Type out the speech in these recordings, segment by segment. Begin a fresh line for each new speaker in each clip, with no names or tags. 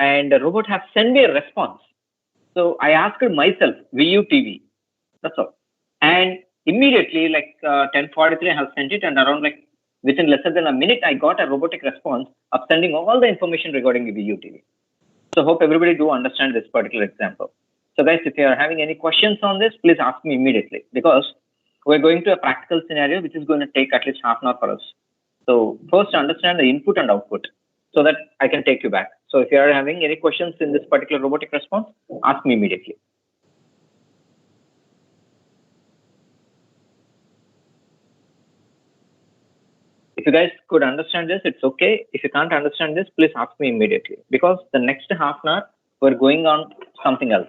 and the robot has sent me a response. So I asked myself, VU TV. That's all. And immediately, like 10:43, I have sent it, and around like within lesser than a minute, I got a robotic response of sending all the information regarding the VU TV. So hope everybody do understand this particular example. So guys, if you are having any questions on this, please ask me immediately, because we're going to a practical scenario which is going to take at least half an hour for us. So first understand the input and output so that I can take you back. So if you are having any questions in this particular robotic response, ask me immediately. If you guys could understand this, it's okay. If you can't understand this, please ask me immediately, because the next half an hour, we're going on something else.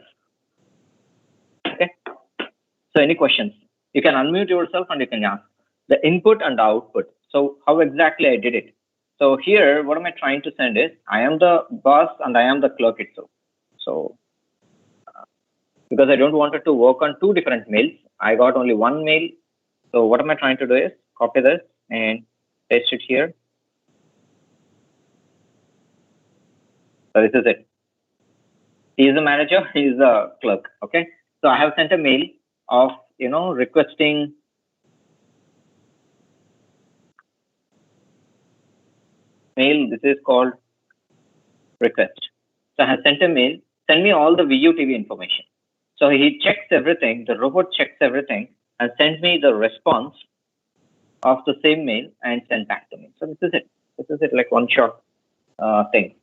Okay. So any questions? You can unmute yourself and you can ask the input and the output. So how exactly I did it? So here, what am I trying to send is, I am the boss and I am the clerk itself. So because I don't want it to work on two different mails, I got only one mail. So what am I trying to do is copy this and paste it here. So this is it. He is the manager, he is the clerk. Okay. So I have sent a mail of, requesting mail. This is called request. So I have sent a mail, send me all the VU TV information. So he checks everything, the robot checks everything and sends me the response of the same mail and send back to me. So this is it. This is it, like one short thing.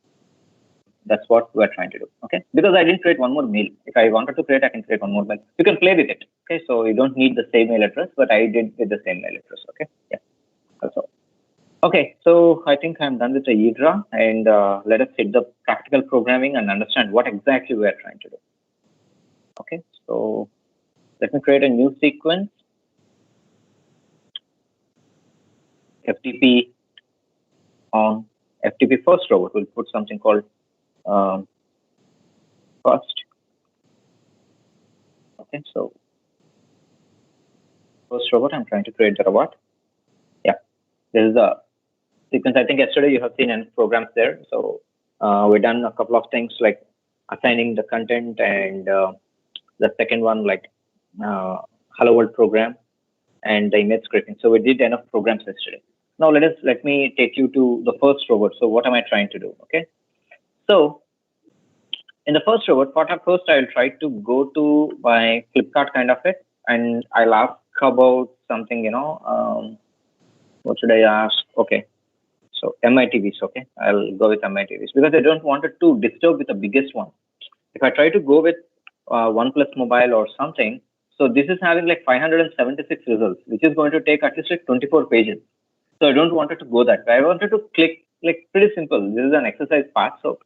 That's what we're trying to do. Okay. Because I didn't create one more mail. If I wanted to create, I can create one more mail. You can play with it. Okay. So you don't need the same mail address, but I did with the same mail address. Okay. Yeah. That's all. Okay. So I think I'm done with the IDRA, and let us hit the practical programming and understand what exactly we're trying to do. Okay. So let me create a new sequence. FTP on FTP first robot. We'll put something called first. Okay, so first robot, I'm trying to create the robot. Yeah, this is a sequence. I think yesterday you have seen any programs there. So we've done a couple of things like assigning the content, and the second one like hello world program and the image scripting. So we did enough programs yesterday. Now let me take you to the first robot. So what am I trying to do? Okay, so in the first robot, first I'll try to go to my Flipkart kind of it, and I'll ask about something, what should I ask? Okay, so MITVs. Okay, I'll go with MITVs because I don't want it to disturb with the biggest one. If I try to go with OnePlus Mobile or something, so this is having like 576 results, which is going to take at least like 24 pages. So I don't want it to go that way. I wanted to click like pretty simple. This is an exercise part. So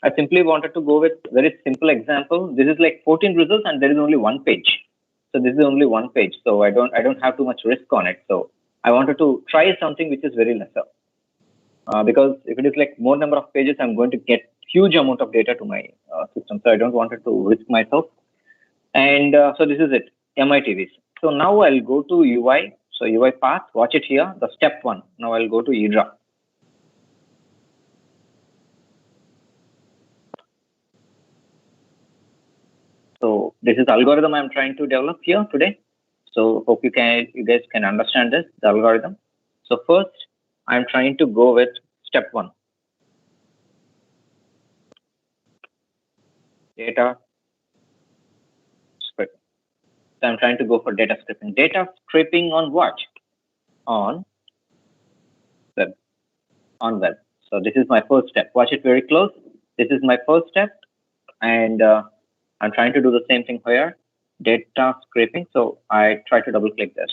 I simply wanted to go with very simple example. This is like 14 results and there is only one page. So this is only one page. So I don't have too much risk on it. So I wanted to try something which is very lesser. Because if it is like more number of pages, I'm going to get huge amount of data to my system. So I don't want it to risk myself. And so this is it, MITVs. So now I'll go to UI. So UI path, watch it here, the step one. Now I'll go to IDRA. So this is the algorithm I'm trying to develop here today. So hope you guys can understand this, the algorithm. So first, I'm trying to go with step one. Data scripting. So I'm trying to go for data scripting. Data scripting on what? On web. On web. So this is my first step. Watch it very close. This is my first step. And I'm trying to do the same thing here. Data scraping. So I try to double click this.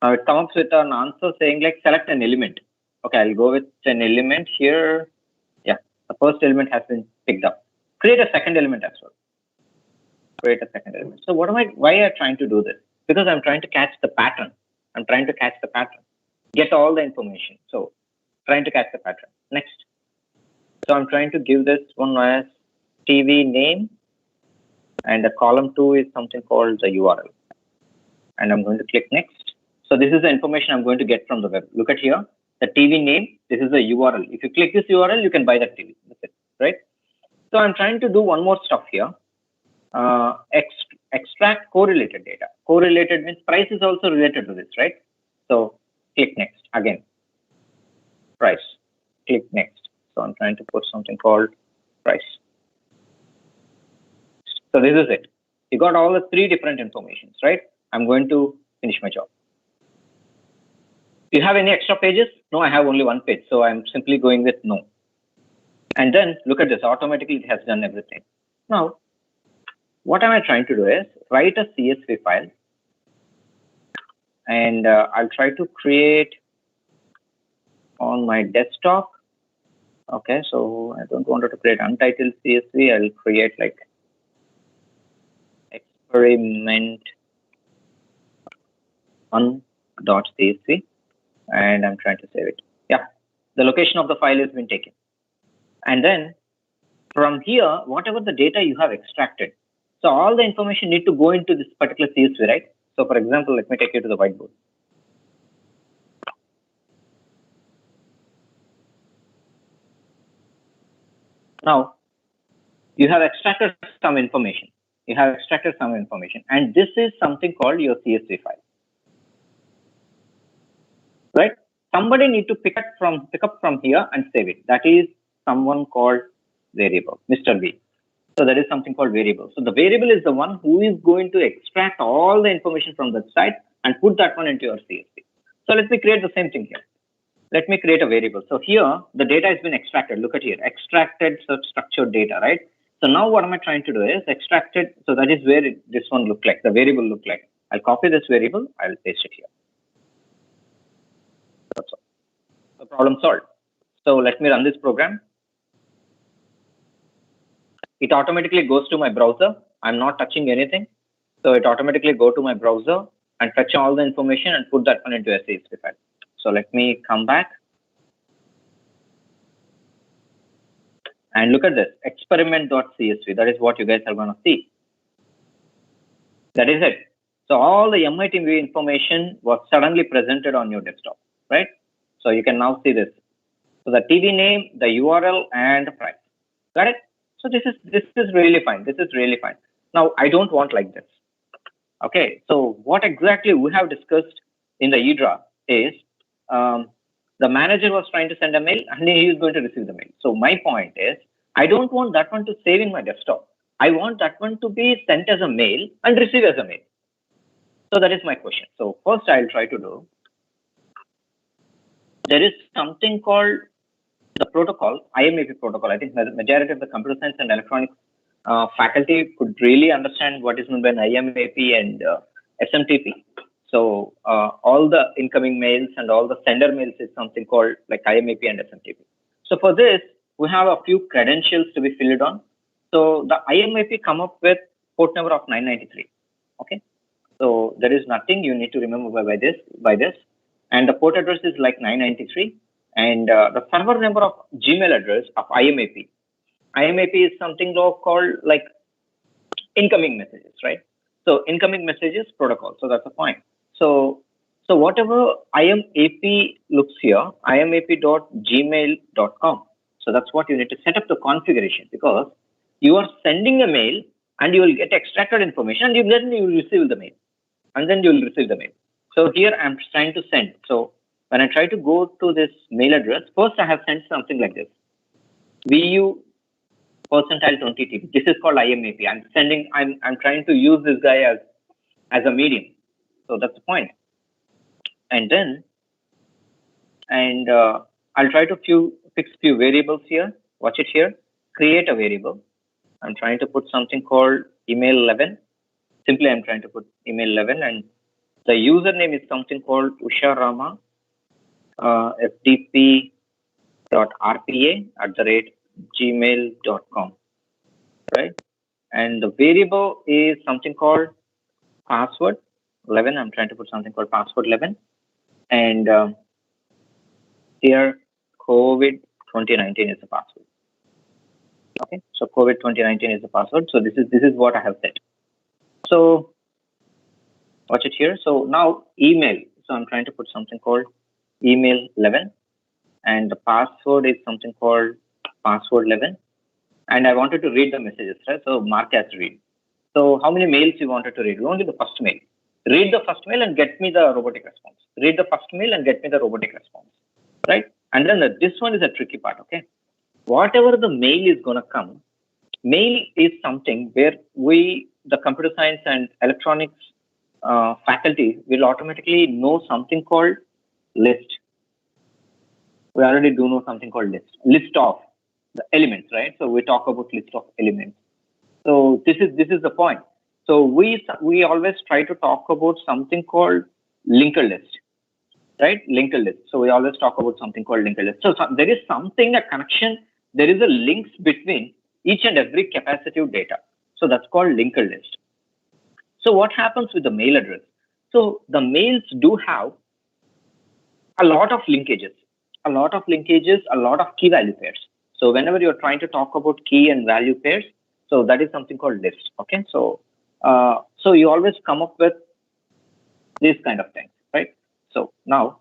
Now it comes with an answer saying like select an element. Okay, I'll go with an element here. Yeah, the first element has been picked up. Create a second element as well. Create a second element. So why am I trying to do this? Because I'm trying to catch the pattern. I'm trying to catch the pattern. Get all the information. So trying to catch the pattern. Next. So I'm trying to give this one as TV name, and the column 2 is something called the URL. And I'm going to click next. So this is the information I'm going to get from the web. Look at here. the TV name, this is the URL. If you click this URL, you can buy that TV. That's it, right? So I'm trying to do one more stuff here. Extract correlated data. Correlated means price is also related to this, right? So click next again. Price. Click next. So I'm trying to put something called price. So this is it. You got all the three different informations, right? I'm going to finish my job. Do you have any extra pages? No, I have only one page. So I'm simply going with no. And then look at this. Automatically, it has done everything. Now, what am I trying to do is write a CSV file. And I'll try to create on my desktop. Okay, so I don't want to create untitled CSV. I'll create like experiment on.csv, and I'm trying to save it. Yeah, the location of the file has been taken. And then from here, whatever the data you have extracted, so all the information need to go into this particular CSV, right? So for example, let me take you to the whiteboard. Now, you have extracted some information. And this is something called your CSV file, right? Somebody need to pick up from here and save it. That is someone called variable, Mr. V. So that is something called variable. So the variable is the one who is going to extract all the information from that site and put that one into your CSV. So let me create the same thing here. Let me create a variable. So here the data has been extracted. Look at here, extracted such structured data, right? So now what am I trying to do is extracted. So that is where this one look like, the variable look like. I'll copy this variable. I'll paste it here. That's all. The problem solved. So let me run this program. It automatically goes to my browser. I'm not touching anything. So it automatically go to my browser and fetch all the information and put that one into a CSV file. So let me come back. And look at this, experiment.csv. That is what you guys are going to see. That is it. So all the MITV information was suddenly presented on your desktop, right? So you can now see this. So the TV name, the URL, and the price. Got it? So this is really fine. This is really fine. Now I don't want like this. Okay. So what exactly we have discussed in the eDraw is the manager was trying to send a mail and he is going to receive the mail. So my point is, I don't want that one to save in my desktop. I want that one to be sent as a mail and receive as a mail. So that is my question. So first I'll try to do, there is something called the protocol, IMAP protocol. I think the majority of the computer science and electronics faculty could really understand what is meant by IMAP and SMTP. So all the incoming mails and all the sender mails is something called like IMAP and SMTP. So for this, we have a few credentials to be filled on. So the IMAP come up with port number of 993. Okay. So there is nothing you need to remember by this. And the port address is like 993. And the server number of Gmail address of IMAP. IMAP is something called like incoming messages, right? So incoming messages protocol. So that's the point. So whatever IMAP looks here, imap.gmail.com. So that's what you need to set up the configuration, because you are sending a mail and you will get extracted information and then you will receive the mail. So here I'm trying to send. So when I try to go to this mail address, first I have sent something like this. VU percentile 20 TB. This is called IMAP. I'm trying to use this guy as a medium. So that's the point. And then, I'll try to fix few variables here. Watch it here. Create a variable. I'm trying to put something called email 11. Simply, I'm trying to put email 11, and the username is something called Usharama fdp.rpa@gmail.com. Right? And the variable is something called password 11. I'm trying to put something called password 11. And here COVID 2019 is the password. Okay, so COVID 2019 is the password. So this is what I have set. So watch it here. So now email. So I'm trying to put something called email 11. and the password is something called password 11. And I wanted to read the messages, right? So mark as read. So how many mails you wanted to read? Only the first mail. Read the first mail and get me the robotic response. Read the first mail and get me the robotic response, right? And then this one is a tricky part, okay? Whatever the mail is going to come, mail is something where the computer science and electronics faculty will automatically know something called list. We already do know something called list of the elements, right? So we talk about list of elements. So this is the point. So we always try to talk about something called linked list, right? Linked list. So we always talk about something called linked list. So there is something, a connection. There is a links between each and every capacitive data. So that's called linked list. So what happens with the mail address? So the mails do have a lot of linkages, a lot of key value pairs. So whenever you're trying to talk about key and value pairs, so that is something called list. Okay, so you always come up with these kind of things, right? So now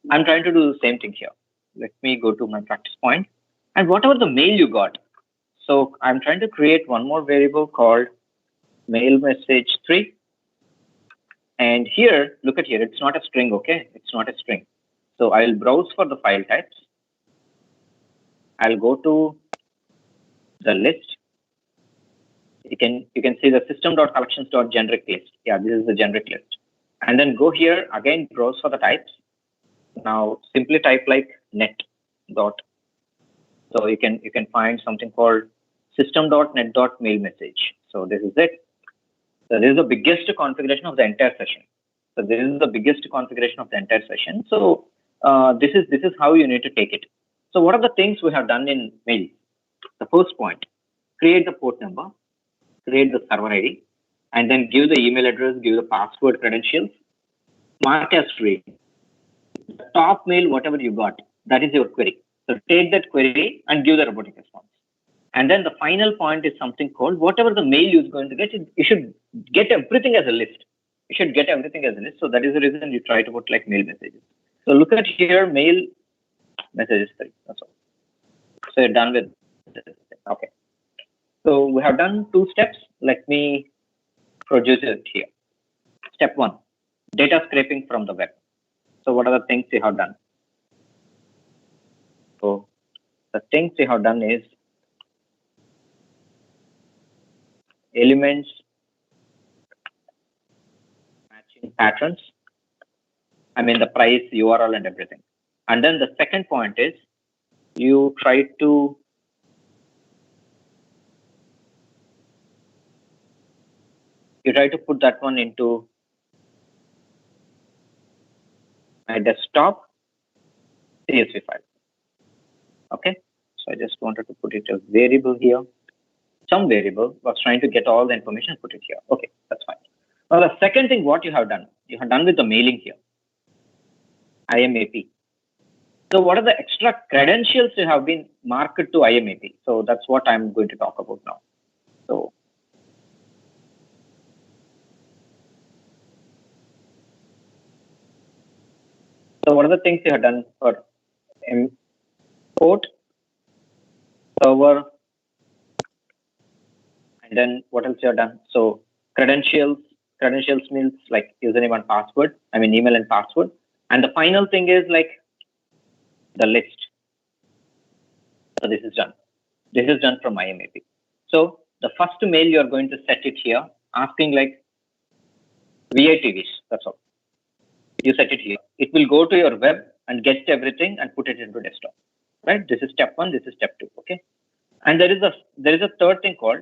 I'm trying to do the same thing here. Let me go to my practice point, and whatever the mail you got. So I'm trying to create one more variable called mail message 3. And here, look at here, it's not a string, okay? It's not a string. So I'll browse for the file types. I'll go to the list. You can see the system.collections.generic list. Yeah, this is the generic list. And then go here, again, browse for the types. Now simply type like net dot. So you can find something called system.net.mail message. So this is it. So this is the biggest configuration of the entire session. So this is the biggest configuration of the entire session. So this is how you need to take it. So what are the things we have done in mail? The first point, create the port number, create the server ID, and then give the email address, give the password credentials, mark as read. The top mail, whatever you got, that is your query. So take that query and give the robotic response. And then the final point is something called whatever the mail is going to get, you should get everything as a list. You should get everything as a list. So that is the reason you try to put like mail messages. So look at here, mail messages 3. That's all. So you're done with this. Okay. So we have done 2 steps. Let me produce it here. Step 1, data scraping from the web. So what are the things you have done? So the things you have done is elements matching patterns. I mean the price, URL, and everything. And then the second point is you try to put that one into my desktop CSV file. Okay, so I just wanted to put it a variable here. Some variable was trying to get all the information, put it here. Okay, that's fine. Now the second thing, what you have done with the mailing here, IMAP. So what are the extra credentials you have been marked to IMAP? So that's what I'm going to talk about now. So what are the things you have done for import server, and then what else you have done? So credentials means like username and password, I mean email and password. And the final thing is like the list. So this is done. This is done from IMAP. So the first mail you are going to set it here, asking like VITVs. That's all. You set it here. It will go to your web and get everything and put it into desktop. Right? This is step 1. This is step 2. Okay. And there is a third thing called